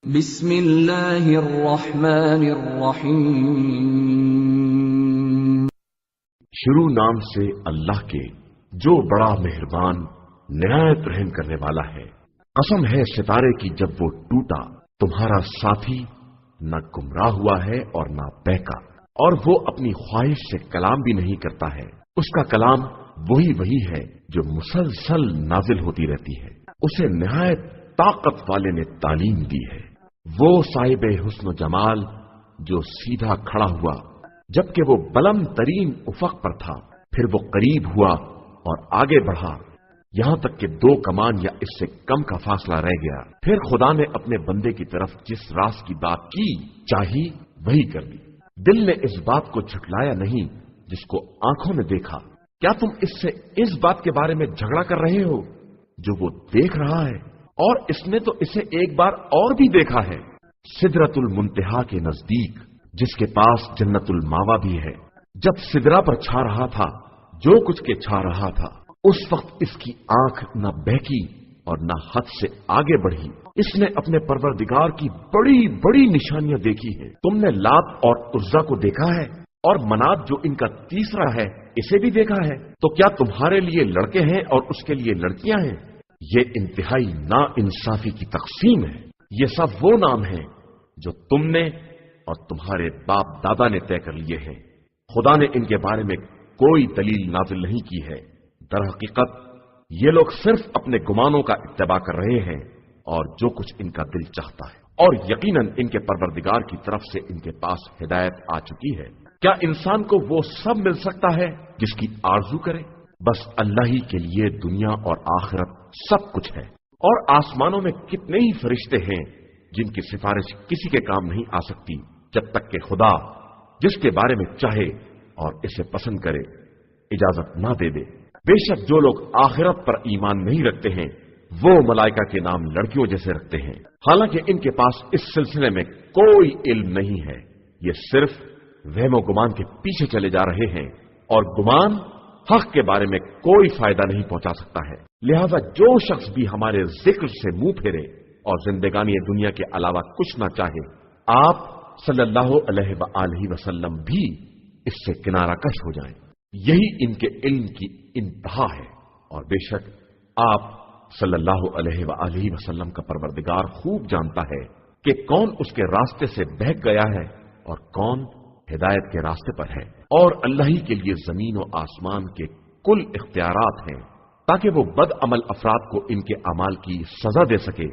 بسم اللہ الرحمن الرحیم۔ شروع نام سے اللہ کے جو بڑا مہربان نہایت رحم کرنے والا ہے۔ قسم ہے ستارے کی جب وہ ٹوٹا، تمہارا ساتھی نہ گمراہ ہوا ہے اور نہ بہکا، اور وہ اپنی خواہش سے کلام بھی نہیں کرتا ہے۔ اس کا کلام وہی ہے جو مسلسل نازل ہوتی رہتی ہے۔ اسے نہایت طاقت والے نے تعلیم دی ہے۔ وہ صاحب حسن و جمال جو سیدھا کھڑا ہوا جبکہ وہ بلند ترین افق پر تھا، پھر وہ قریب ہوا اور آگے بڑھا یہاں تک کہ 2 کمان یا اس سے کم کا فاصلہ رہ گیا۔ پھر خدا نے اپنے بندے کی طرف جس راز کی بات کی چاہی وہی کر دی۔ دل نے اس بات کو جھٹلایا نہیں جس کو آنکھوں نے دیکھا۔ کیا تم اس سے اس بات کے بارے میں جھگڑا کر رہے ہو جو وہ دیکھ رہا ہے؟ اور اس نے تو اسے ایک بار اور بھی دیکھا ہے، سدرۃ المنتہا کے نزدیک، جس کے پاس جنت الماوا بھی ہے۔ جب سدرا پر چھا رہا تھا جو کچھ کے چھا رہا تھا، اس وقت اس کی آنکھ نہ بہکی اور نہ حد سے آگے بڑھی۔ اس نے اپنے پروردگار کی بڑی بڑی نشانیاں دیکھی ہیں۔ تم نے لات اور عزا کو دیکھا ہے اور منات جو ان کا تیسرا ہے اسے بھی دیکھا ہے۔ تو کیا تمہارے لیے لڑکے ہیں اور اس کے لیے لڑکیاں ہیں؟ یہ انتہائی نا انصافی کی تقسیم ہے۔ یہ سب وہ نام ہیں جو تم نے اور تمہارے باپ دادا نے طے کر لیے ہیں۔ خدا نے ان کے بارے میں کوئی دلیل نازل نہیں کی ہے۔ در حقیقت یہ لوگ صرف اپنے گمانوں کا اتباع کر رہے ہیں اور جو کچھ ان کا دل چاہتا ہے، اور یقیناً ان کے پروردگار کی طرف سے ان کے پاس ہدایت آ چکی ہے۔ کیا انسان کو وہ سب مل سکتا ہے جس کی آرزو کرے؟ بس اللہ ہی کے لیے دنیا اور آخرت سب کچھ ہے، اور آسمانوں میں کتنے ہی فرشتے ہیں جن کی سفارش کسی کے کام نہیں آ سکتی جب تک کہ خدا جس کے بارے میں چاہے اور اسے پسند کرے اجازت نہ دے دے۔ بے شک جو لوگ آخرت پر ایمان نہیں رکھتے ہیں وہ ملائکہ کے نام لڑکیوں جیسے رکھتے ہیں، حالانکہ ان کے پاس اس سلسلے میں کوئی علم نہیں ہے۔ یہ صرف وہم و گمان کے پیچھے چلے جا رہے ہیں، اور گمان حق کے بارے میں کوئی فائدہ نہیں پہنچا سکتا ہے۔ لہذا جو شخص بھی ہمارے ذکر سے منہ پھیرے اور زندگانی دنیا کے علاوہ کچھ نہ چاہے، آپ صلی اللہ علیہ وآلہ وسلم بھی اس سے کنارہ کش ہو جائیں۔ یہی ان کے علم کی انتہا ہے، اور بے شک آپ صلی اللہ علیہ وآلہ وسلم کا پروردگار خوب جانتا ہے کہ کون اس کے راستے سے بہک گیا ہے اور کون ہدایت کے راستے پر ہے۔ اور اللہ ہی کے لیے زمین و آسمان کے کل اختیارات ہیں تاکہ وہ بد عمل افراد کو ان کے اعمال کی سزا دے سکے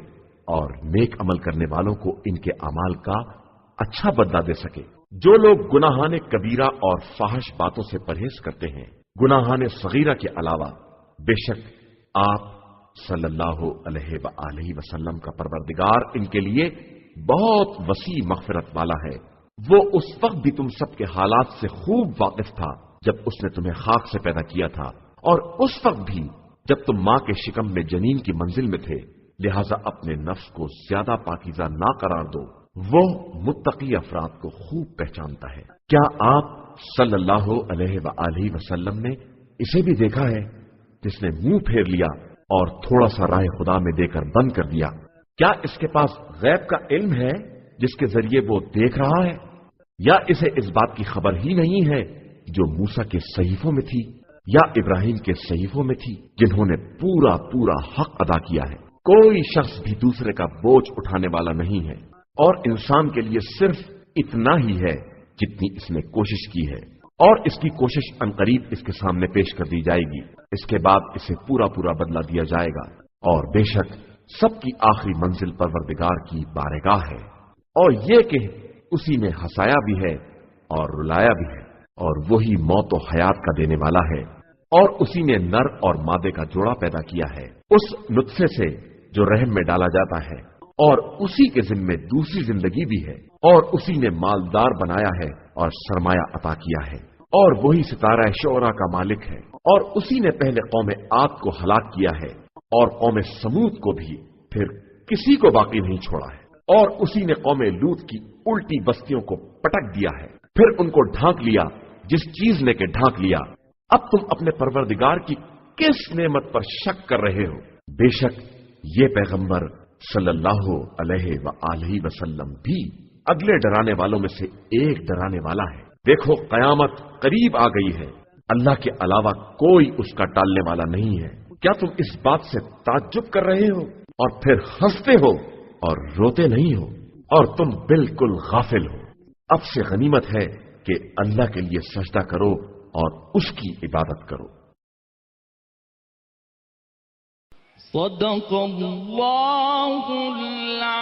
اور نیک عمل کرنے والوں کو ان کے اعمال کا اچھا بدلہ دے سکے۔ جو لوگ گناہان کبیرہ اور فاحش باتوں سے پرہیز کرتے ہیں گناہان صغیرہ کے علاوہ، بے شک آپ صلی اللہ علیہ وآلہ وسلم کا پروردگار ان کے لیے بہت وسیع مغفرت والا ہے۔ وہ اس وقت بھی تم سب کے حالات سے خوب واقف تھا جب اس نے تمہیں خاک سے پیدا کیا تھا، اور اس وقت بھی جب تم ماں کے شکم میں جنین کی منزل میں تھے۔ لہذا اپنے نفس کو زیادہ پاکیزہ نہ قرار دو، وہ متقی افراد کو خوب پہچانتا ہے۔ کیا آپ صلی اللہ علیہ وآلہ وسلم نے اسے بھی دیکھا ہے جس نے منہ پھیر لیا اور تھوڑا سا راہ خدا میں دے کر بند کر دیا؟ کیا اس کے پاس غیب کا علم ہے جس کے ذریعے وہ دیکھ رہا ہے، یا اسے اس بات کی خبر ہی نہیں ہے جو موسیٰ کے صحیفوں میں تھی یا ابراہیم کے صحیفوں میں تھی، جنہوں نے پورا پورا حق ادا کیا ہے؟ کوئی شخص بھی دوسرے کا بوجھ اٹھانے والا نہیں ہے، اور انسان کے لیے صرف اتنا ہی ہے جتنی اس نے کوشش کی ہے، اور اس کی کوشش عنقریب اس کے سامنے پیش کر دی جائے گی۔ اس کے بعد اسے پورا پورا بدلہ دیا جائے گا، اور بے شک سب کی آخری منزل پروردگار کی بارگاہ ہے۔ اور یہ کہ اسی نے ہنسایا بھی ہے اور رلایا بھی ہے، اور وہی موت و حیات کا دینے والا ہے، اور اسی نے نر اور مادے کا جوڑا پیدا کیا ہے اس نطفے سے جو رحم میں ڈالا جاتا ہے، اور اسی کے ذمے دوسری زندگی بھی ہے، اور اسی نے مالدار بنایا ہے اور سرمایہ عطا کیا ہے، اور وہی ستارہ شعرا کا مالک ہے، اور اسی نے پہلے قوم عاد کو ہلاک کیا ہے اور قوم سمود کو بھی، پھر کسی کو باقی نہیں چھوڑا ہے، اور اسی نے قوم لوط کی الٹی بستیوں کو پٹک دیا ہے، پھر ان کو ڈھانک لیا جس چیز نے کہ ڈھانک لیا۔ اب تم اپنے پروردگار کی کس نعمت پر شک کر رہے ہو؟ بے شک یہ پیغمبر صلی اللہ علیہ وآلہ وسلم بھی اگلے ڈرانے والوں میں سے ایک ڈرانے والا ہے۔ دیکھو قیامت قریب آ گئی ہے، اللہ کے علاوہ کوئی اس کا ٹالنے والا نہیں ہے۔ کیا تم اس بات سے تعجب کر رہے ہو اور پھر ہنستے ہو اور روتے نہیں ہو، اور تم بالکل غافل ہو؟ اب سے غنیمت ہے کہ اللہ کے لیے سجدہ کرو اور اس کی عبادت کرو۔ صدق اللہ العظیم۔